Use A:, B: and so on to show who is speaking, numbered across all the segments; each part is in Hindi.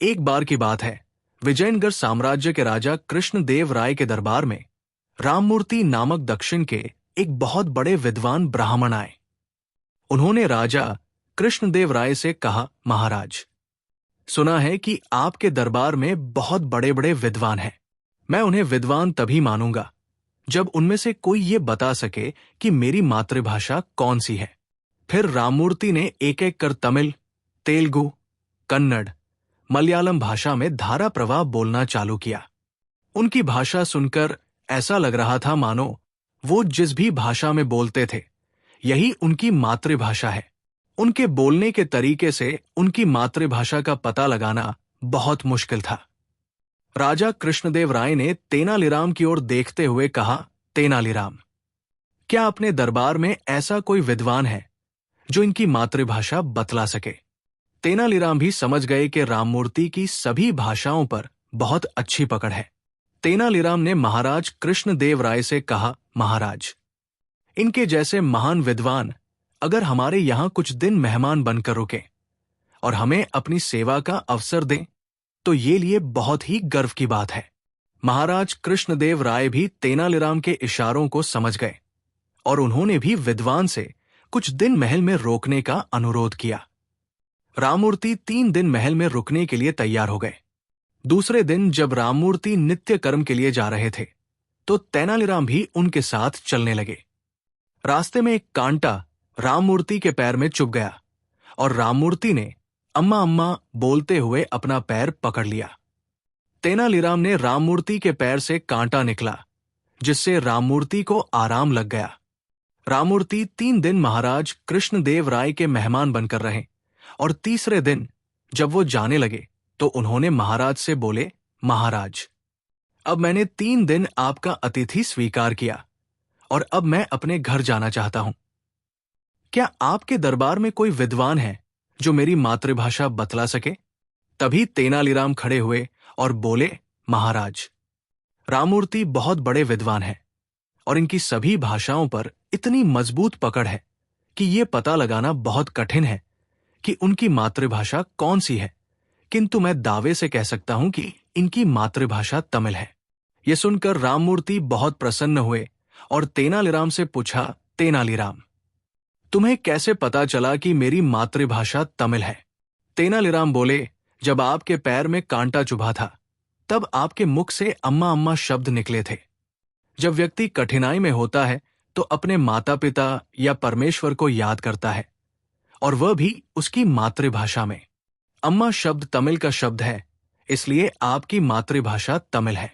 A: एक बार की बात है, विजयनगर साम्राज्य के राजा कृष्णदेव राय के दरबार में राममूर्ति नामक दक्षिण के एक बहुत बड़े विद्वान ब्राह्मण आए। उन्होंने राजा कृष्णदेव राय से कहा, महाराज, सुना है कि आपके दरबार में बहुत बड़े बड़े विद्वान हैं। मैं उन्हें विद्वान तभी मानूंगा जब उनमें से कोई ये बता सके कि मेरी मातृभाषा कौन सी है। फिर राममूर्ति ने एक एक कर तमिल, तेलुगु, कन्नड़, मलयालम भाषा में धारा प्रवाह बोलना चालू किया। उनकी भाषा सुनकर ऐसा लग रहा था मानो वो जिस भी भाषा में बोलते थे यही उनकी मातृभाषा है। उनके बोलने के तरीके से उनकी मातृभाषा का पता लगाना बहुत मुश्किल था। राजा कृष्णदेव राय ने तेनालीराम की ओर देखते हुए कहा, तेनालीराम, क्या अपने दरबार में ऐसा कोई विद्वान है जो इनकी मातृभाषा बतला सके? तेनालीराम भी समझ गए कि राममूर्ति की सभी भाषाओं पर बहुत अच्छी पकड़ है। तेनालीराम ने महाराज कृष्णदेव राय से कहा, महाराज, इनके जैसे महान विद्वान अगर हमारे यहां कुछ दिन मेहमान बनकर रुके और हमें अपनी सेवा का अवसर दें तो ये लिए बहुत ही गर्व की बात है। महाराज कृष्णदेव राय भी तेनालीराम के इशारों को समझ गए और उन्होंने भी विद्वान से कुछ दिन महल में रोकने का अनुरोध किया। राममूर्ति 3 दिन महल में रुकने के लिए तैयार हो गए। दूसरे दिन जब राममूर्ति नित्य कर्म के लिए जा रहे थे तो तेनालीराम भी उनके साथ चलने लगे। रास्ते में एक कांटा राममूर्ति के पैर में चुभ गया और राममूर्ति ने अम्मा अम्मा बोलते हुए अपना पैर पकड़ लिया। तेनालीराम ने राममूर्ति के पैर से कांटा निकला जिससे राममूर्ति को आराम लग गया। राममूर्ति 3 दिन महाराज कृष्णदेव राय के मेहमान बनकर रहे और तीसरे दिन जब वो जाने लगे तो उन्होंने महाराज से बोले, महाराज, अब मैंने 3 दिन आपका अतिथि स्वीकार किया और अब मैं अपने घर जाना चाहता हूं। क्या आपके दरबार में कोई विद्वान है जो मेरी मातृभाषा बतला सके? तभी तेनालीराम खड़े हुए और बोले, महाराज, राममूर्ति बहुत बड़े विद्वान हैं और इनकी सभी भाषाओं पर इतनी मजबूत पकड़ है कि ये पता लगाना बहुत कठिन है कि उनकी मातृभाषा कौन सी है, किंतु मैं दावे से कह सकता हूं कि इनकी मातृभाषा तमिल है। यह सुनकर राममूर्ति बहुत प्रसन्न हुए और तेनालीराम से पूछा, तेनालीराम, तुम्हें कैसे पता चला कि मेरी मातृभाषा तमिल है? तेनालीराम बोले, जब आपके पैर में कांटा चुभा था तब आपके मुख से अम्मा अम्मा शब्द निकले थे। जब व्यक्ति कठिनाई में होता है तो अपने माता पिता या परमेश्वर को याद करता है और वह भी उसकी मातृभाषा में। अम्मा शब्द तमिल का शब्द है, इसलिए आपकी मातृभाषा तमिल है।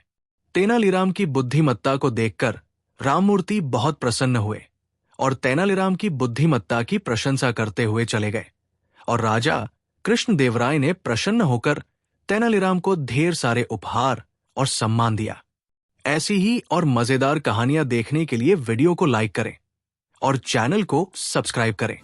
A: तेनालीराम की बुद्धिमत्ता को देखकर राममूर्ति बहुत प्रसन्न हुए और तेनालीराम की बुद्धिमत्ता की प्रशंसा करते हुए चले गए और राजा कृष्णदेव राय ने प्रसन्न होकर तेनालीराम को ढेर सारे उपहार और सम्मान दिया। ऐसी ही और मजेदार कहानियां देखने के लिए वीडियो को लाइक करें और चैनल को सब्सक्राइब करें।